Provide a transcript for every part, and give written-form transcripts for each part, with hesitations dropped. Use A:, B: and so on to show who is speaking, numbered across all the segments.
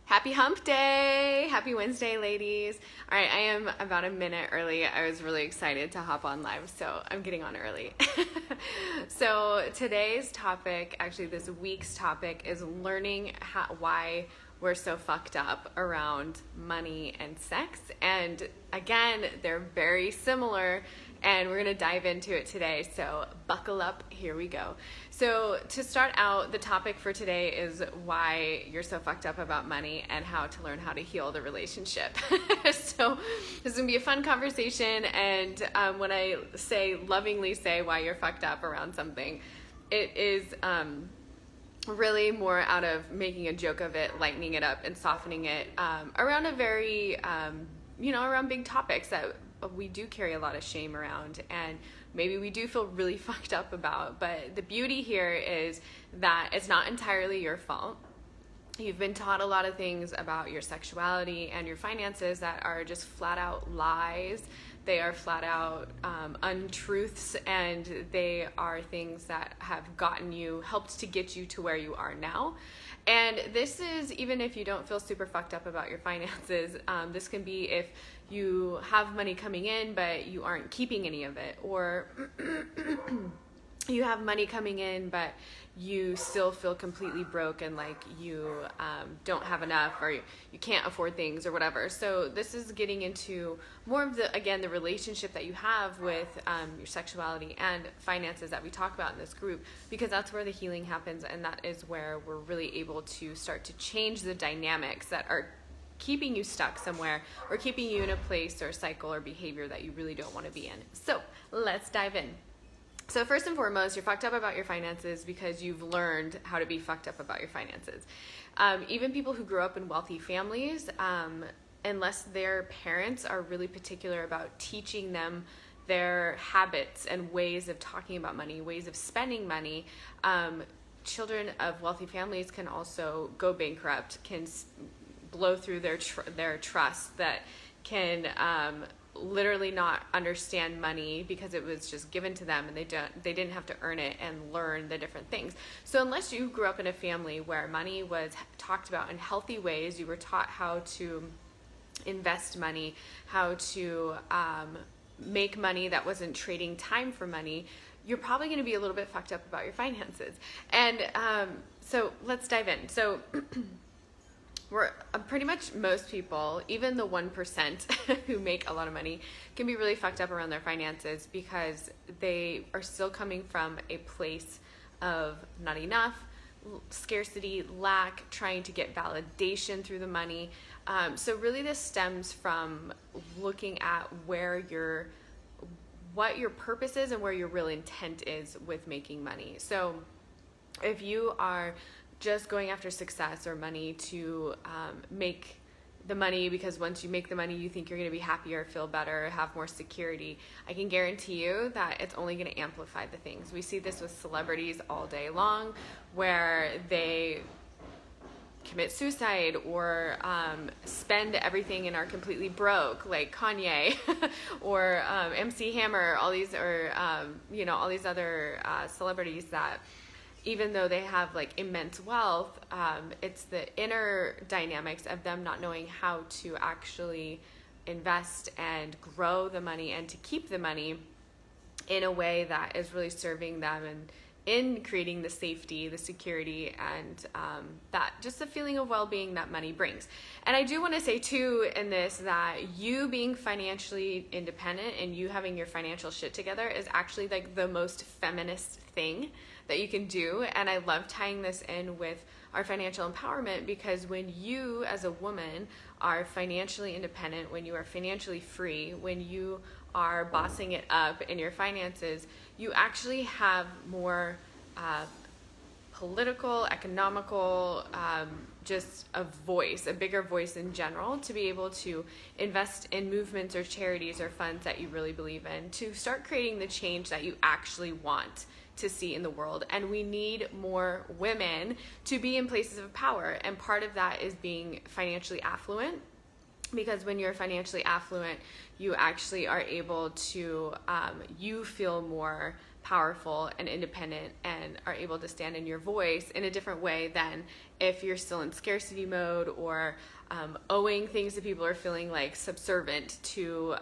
A: Happy hump day! Happy Wednesday, ladies. All right, I am about a minute early. I was really excited to hop on live, so I'm getting on early. So today's topic, actually this week's topic, is learning why we're so fucked up around money and sex. And again, they're very similar, and we're going to dive into it today. So buckle up, here we go. So to start out, the topic for today is why you're so fucked up about money and how to learn how to heal the relationship. So this is going to be a fun conversation, and when I lovingly say why you're fucked up around something, it is really more out of making a joke of it, lightening it up and softening it around a very, around big topics that we do carry a lot of shame around, and maybe we do feel really fucked up about. But the beauty here is that it's not entirely your fault. You've been taught a lot of things about your sexuality and your finances that are just flat out lies. They are flat out untruths, and they are things that have helped to get you to where you are now. And this is, even if you don't feel super fucked up about your finances, this can be if you have money coming in, but you aren't keeping any of it, or you have money coming in, but you still feel completely broke and like you don't have enough, or you can't afford things or whatever. So this is getting into more of the relationship that you have with your sexuality and finances that we talk about in this group, because that's where the healing happens, and that is where we're really able to start to change the dynamics that are keeping you stuck somewhere or keeping you in a place or cycle or behavior that you really don't want to be in. So let's dive in. So first and foremost, you're fucked up about your finances because you've learned how to be fucked up about your finances. Even people who grow up in wealthy families, unless their parents are really particular about teaching them their habits and ways of talking about money, ways of spending money, children of wealthy families can also go bankrupt, can blow through their trust, that can literally not understand money because it was just given to them, and they didn't have to earn it and learn the different things. So unless you grew up in a family where money was talked about in healthy ways, you were taught how to invest money, how to make money that wasn't trading time for money, you're probably going to be a little bit fucked up about your finances. And so let's dive in. So we're pretty much most people, even the 1% who make a lot of money, can be really fucked up around their finances because they are still coming from a place of not enough, scarcity, lack, trying to get validation through the money. So really this stems from looking at what your purpose is and where your real intent is with making money. So if you are just going after success or money to make the money because once you make the money you think you're going to be happier, feel better, have more security, I can guarantee you that it's only going to amplify the things. We see this with celebrities all day long, where they commit suicide or spend everything and are completely broke, like Kanye or MC Hammer, all these, or all these other celebrities that, even though they have like immense wealth, it's the inner dynamics of them not knowing how to actually invest and grow the money and to keep the money in a way that is really serving them and in creating the safety, the security, and that just the feeling of well-being that money brings. And I do want to say too in this that you being financially independent and you having your financial shit together is actually like the most feminist thing that you can do. And I love tying this in with our financial empowerment, because when you as a woman are financially independent, when you are financially free, when you are bossing it up in your finances, you actually have more political, economical, just a voice, a bigger voice in general, to be able to invest in movements or charities or funds that you really believe in, to start creating the change that you actually want to see in the world. And we need more women to be in places of power, and part of that is being financially affluent, because when you're financially affluent, you actually are able to, you feel more powerful and independent and are able to stand in your voice in a different way than if you're still in scarcity mode or owing things to people or feeling like subservient to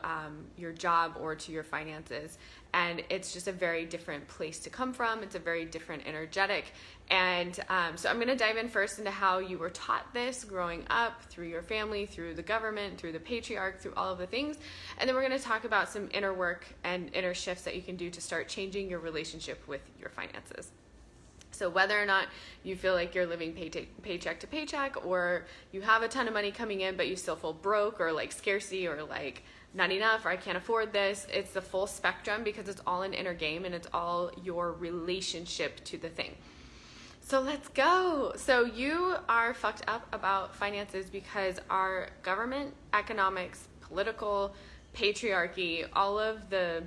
A: your job or to your finances. And it's just a very different place to come from. It's a very different energetic. And so I'm going to dive in first into how you were taught this growing up through your family, through the government, through the patriarch, through all of the things. And then we're going to talk about some inner work and inner shifts that you can do to start changing your relationship with your finances. So whether or not you feel like you're living paycheck to paycheck, or you have a ton of money coming in, but you still feel broke or like scarcity or like not enough, or I can't afford this, it's the full spectrum because it's all an inner game and it's all your relationship to the thing. So let's go. So you are fucked up about finances because our government, economics, political, patriarchy, all of the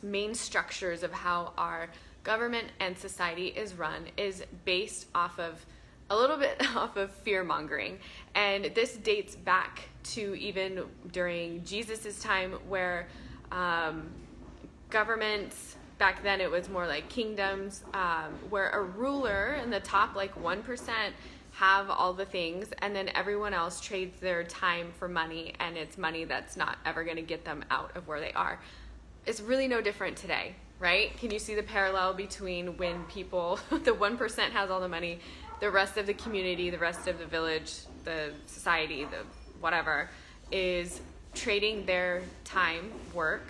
A: main structures of how our government and society is run is based off of a little bit off of fear mongering. And this dates back to even during Jesus's time, where governments, back then it was more like kingdoms, where a ruler in the top like 1% have all the things, and then everyone else trades their time for money, and it's money that's not ever going to get them out of where they are. It's really no different today, right? Can you see the parallel between when people, the 1% has all the money, the rest of the community, the rest of the village, the society, the whatever, is trading their time, work,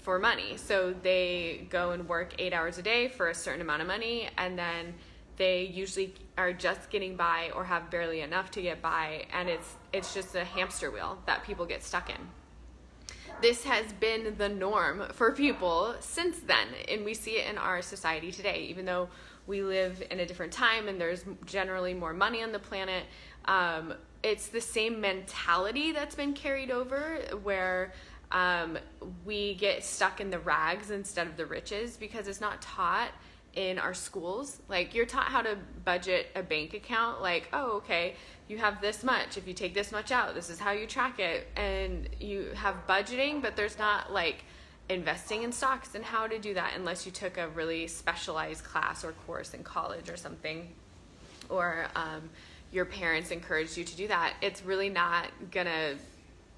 A: for money. So they go and work 8 hours a day for a certain amount of money, and then they usually are just getting by or have barely enough to get by, and it's just a hamster wheel that people get stuck in. This has been the norm for people since then, and we see it in our society today. Even though we live in a different time and there's generally more money on the planet, it's the same mentality that's been carried over, where we get stuck in the rags instead of the riches, because it's not taught in our schools. Like, you're taught how to budget a bank account, like, oh, okay, you have this much, if you take this much out, this is how you track it, and you have budgeting, but there's not like investing in stocks and how to do that unless you took a really specialized class or course in college or something, or your parents encouraged you to do that. It's really not gonna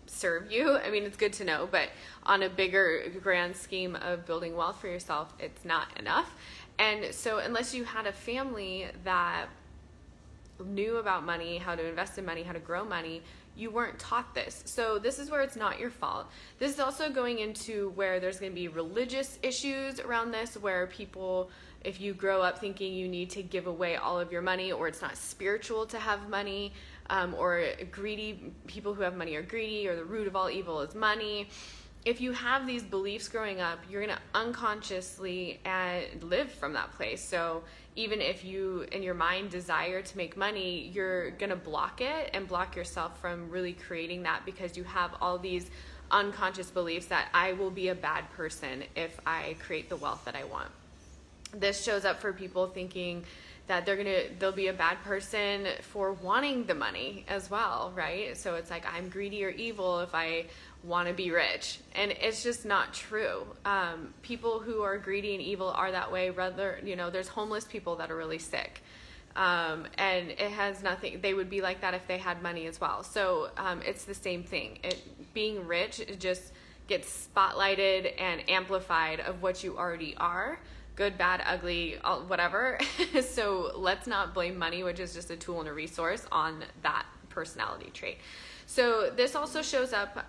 A: serve you. I mean, it's good to know, but on a bigger grand scheme of building wealth for yourself, it's not enough. And so unless you had a family that knew about money, how to invest in money, how to grow money, you weren't taught this. So this is where it's not your fault. This is also going into where there's going to be religious issues around this, where people, if you grow up thinking you need to give away all of your money, or it's not spiritual to have money, or greedy people who have money are greedy, or the root of all evil is money. If you have these beliefs growing up, you're going to unconsciously live from that place. So even if you, in your mind, desire to make money, you're going to block it and block yourself from really creating that, because you have all these unconscious beliefs that I will be a bad person if I create the wealth that I want. This shows up for people thinking that they'll be a bad person for wanting the money as well, right? So it's like, I'm greedy or evil if I want to be rich, and it's just not true. People who are greedy and evil are that way. Rather, there's homeless people that are really sick, and it has nothing. They would be like that if they had money as well. So it's the same thing. Being rich, it just gets spotlighted and amplified of what you already are. Good, bad, ugly, whatever. So let's not blame money, which is just a tool and a resource, on that personality trait. So this also shows up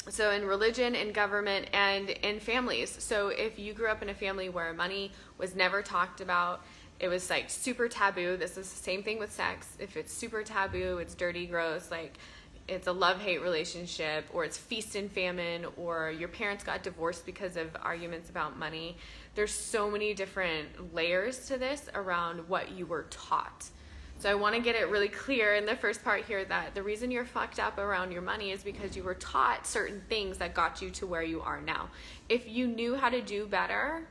A: so in religion, in government, and in families. So if you grew up in a family where money was never talked about, it was like super taboo. This is the same thing with sex. If it's super taboo, it's dirty, gross, like it's a love-hate relationship, or it's feast and famine, or your parents got divorced because of arguments about money. There's so many different layers to this around what you were taught. So I want to get it really clear in the first part here that the reason you're fucked up around your money is because you were taught certain things that got you to where you are now. If you knew how to do better,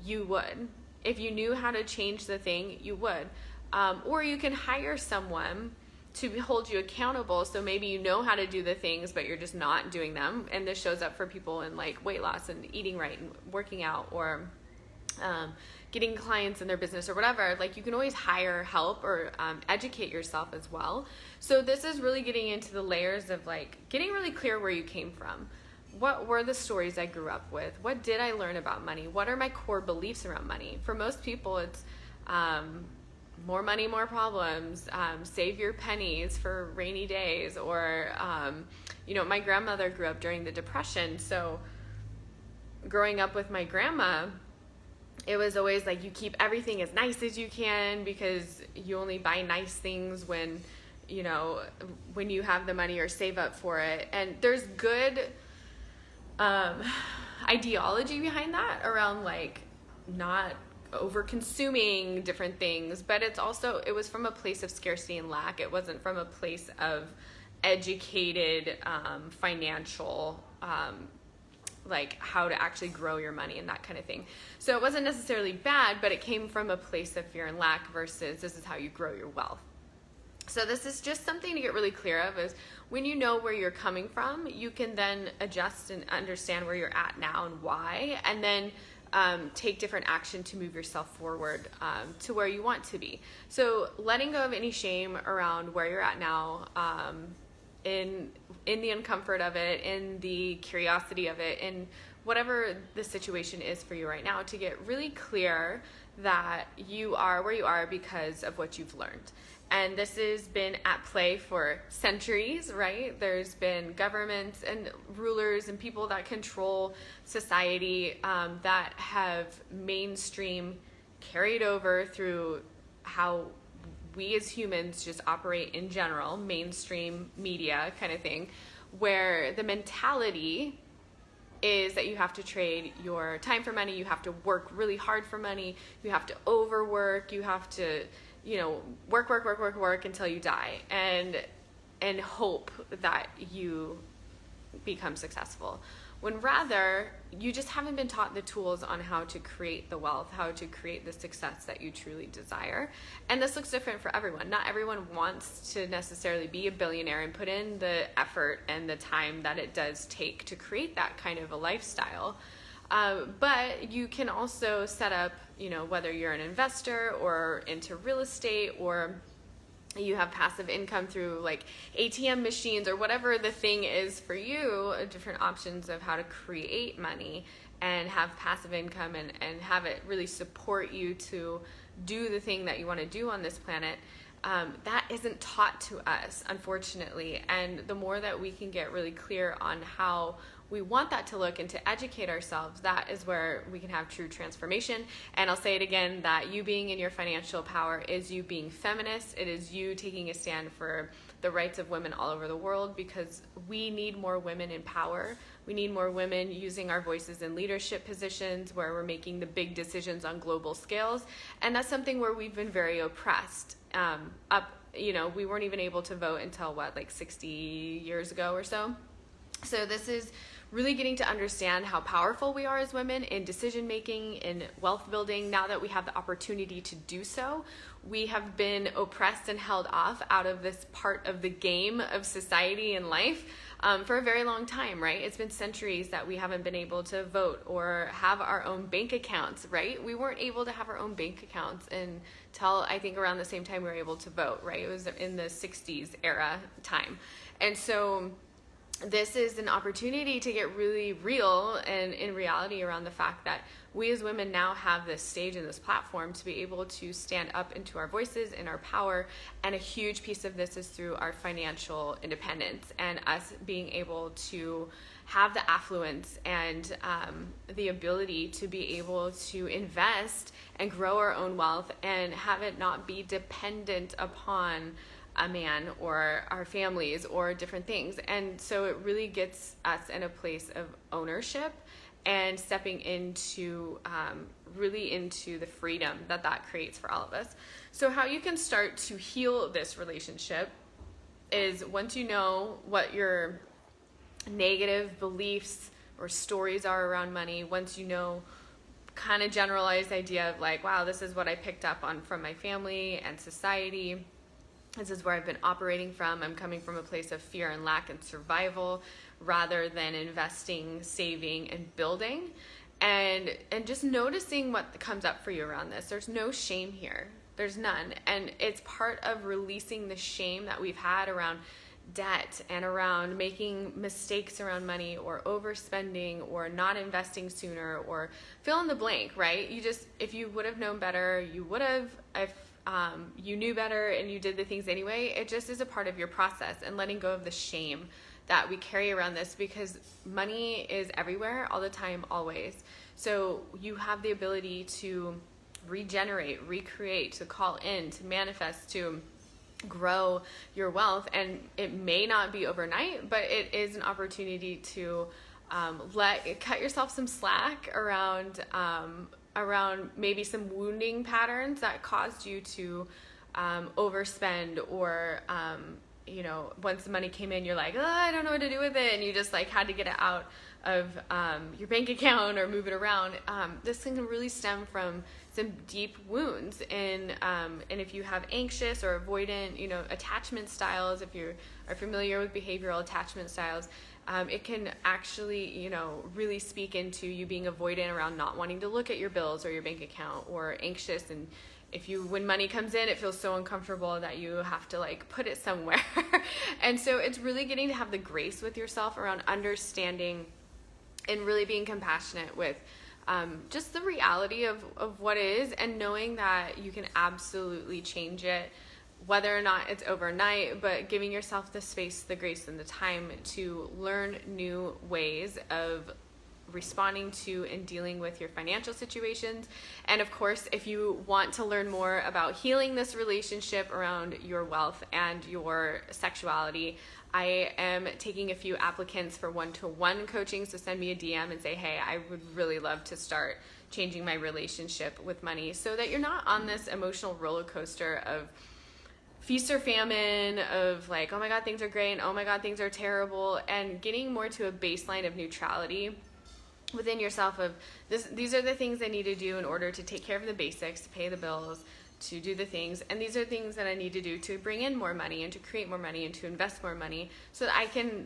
A: you would. If you knew how to change the thing, you would. Or you can hire someone to hold you accountable. So maybe you know how to do the things, but you're just not doing them. And this shows up for people in like weight loss and eating right and working out, or getting clients in their business or whatever. Like, you can always hire help or educate yourself as well. So this is really getting into the layers of like getting really clear where you came from. What were the stories I grew up with? What did I learn about money? What are my core beliefs around money? For most people, it's more money, more problems, save your pennies for rainy days, or, my grandmother grew up during the Depression. So growing up with my grandma, it was always like, you keep everything as nice as you can, because you only buy nice things when you have the money or save up for it. And there's good ideology behind that around like not over consuming different things, but it was from a place of scarcity and lack. It wasn't from a place of educated financial like how to actually grow your money and that kind of thing. So it wasn't necessarily bad, but it came from a place of fear and lack versus this is how you grow your wealth. So this is just something to get really clear of, is when you know where you're coming from, you can then adjust and understand where you're at now and why, and then take different action to move yourself forward to where you want to be. So letting go of any shame around where you're at now, in the uncomfort of it, in the curiosity of it, in whatever the situation is for you right now, to get really clear that you are where you are because of what you've learned. And this has been at play for centuries, right? There's been governments and rulers and people that control society that have mainstream carried over through how we as humans just operate in general, mainstream media kind of thing, where the mentality is that you have to trade your time for money, you have to work really hard for money, you have to overwork, you have to work until you die, and hope that you become successful. When rather, you just haven't been taught the tools on how to create the wealth, how to create the success that you truly desire. And this looks different for everyone. Not everyone wants to necessarily be a billionaire and put in the effort and the time that it does take to create that kind of a lifestyle. But you can also set up, whether you're an investor or into real estate, or you have passive income through like ATM machines, or whatever the thing is for you, different options of how to create money and have passive income and have it really support you to do the thing that you want to do on this planet. That isn't taught to us, unfortunately. And the more that we can get really clear on how we want that to look and to educate ourselves, that is where we can have true transformation. And I'll say it again, that you being in your financial power is you being feminist. It is you taking a stand for the rights of women all over the world, because we need more women in power. We need more women using our voices in leadership positions where we're making the big decisions on global scales. And that's something where we've been very oppressed. We weren't even able to vote until 60 years ago or so. So this is really getting to understand how powerful we are as women in decision making, in wealth building. Now that we have the opportunity to do so, we have been oppressed and held off out of this part of the game of society and life for a very long time, right? It's been centuries that we haven't been able to vote or have our own bank accounts, right? We weren't able to have our own bank accounts until I think around the same time we were able to vote, right? It was in the 60s era time. And so this is an opportunity to get really real and in reality around the fact that we as women now have this stage and this platform to be able to stand up into our voices and our power. And a huge piece of this is through our financial independence and us being able to have the affluence and the ability to be able to invest and grow our own wealth and have it not be dependent upon a man or our families or different things. And so it really gets us in a place of ownership and stepping into really into the freedom that creates for all of us. So how you can start to heal this relationship is, once you know what your negative beliefs or stories are around money, once you know kind of generalized idea of wow, this is what I picked up on from my family and society, This is where I've been operating from. I'm coming from a place of fear and lack and survival rather than investing, saving, and building. And just noticing what comes up for you around this. There's no shame here. There's none. And it's part of releasing the shame that we've had around debt and around making mistakes around money or overspending or not investing sooner or fill in the blank, right? If you would have known better, you would have. If you knew better and you did the things anyway, it just is a part of your process, and letting go of the shame that we carry around this, because money is everywhere all the time, always. So you have the ability to regenerate, recreate, to call in, to manifest, to grow your wealth. And it may not be overnight, but it is an opportunity to cut yourself some slack around maybe some wounding patterns that caused you to overspend, or once the money came in, you're like, oh, I don't know what to do with it, and you just like had to get it out of your bank account or move it around. This can really stem from some deep wounds, and if you have anxious or avoidant attachment styles, if you are familiar with behavioral attachment styles, it can actually really speak into you being avoidant around not wanting to look at your bills or your bank account, or anxious. And when money comes in, it feels so uncomfortable that you have to like put it somewhere. And so it's really getting to have the grace with yourself around understanding and really being compassionate with just the reality of what is, and knowing that you can absolutely change it, whether or not it's overnight, but giving yourself the space, the grace, and the time to learn new ways of responding to and dealing with your financial situations. And of course, if you want to learn more about healing this relationship around your wealth and your sexuality, I am taking a few applicants for one-to-one coaching. So send me a DM and say, hey, I would really love to start changing my relationship with money, so that you're not on this emotional roller coaster of feast or famine, of like, oh my God, things are great, and oh my God, things are terrible, and getting more to a baseline of neutrality within yourself of these are the things I need to do in order to take care of the basics, to pay the bills, to do the things, and these are things that I need to do to bring in more money and to create more money and to invest more money, so that I can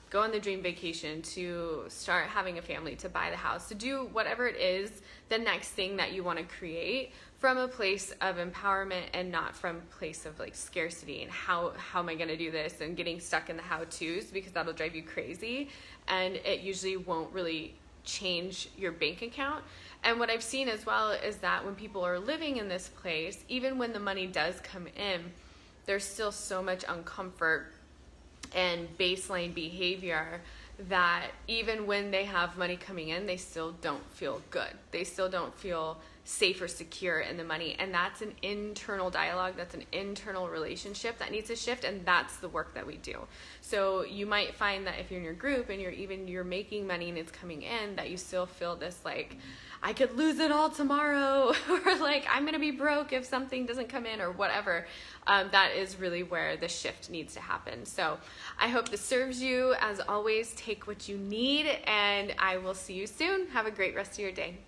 A: go on the dream vacation, to start having a family, to buy the house, to do whatever it is, the next thing that you want to create, from a place of empowerment and not from a place of like scarcity and how am I going to do this, and getting stuck in the how-tos, because that'll drive you crazy and it usually won't really change your bank account. And what I've seen as well is that when people are living in this place, even when the money does come in, there's still so much uncomfort and baseline behavior that even when they have money coming in, they still don't feel good. They still don't feel safe or secure in the money. And that's an internal dialogue, that's an internal relationship that needs to shift, and that's the work that we do. So you might find that if you're in your group and you're making money and it's coming in, that you still feel this like, I could lose it all tomorrow, or like I'm gonna be broke if something doesn't come in, or whatever. That is really where the shift needs to happen. So I hope this serves you. As always, take what you need, and I will see you soon. Have a great rest of your day.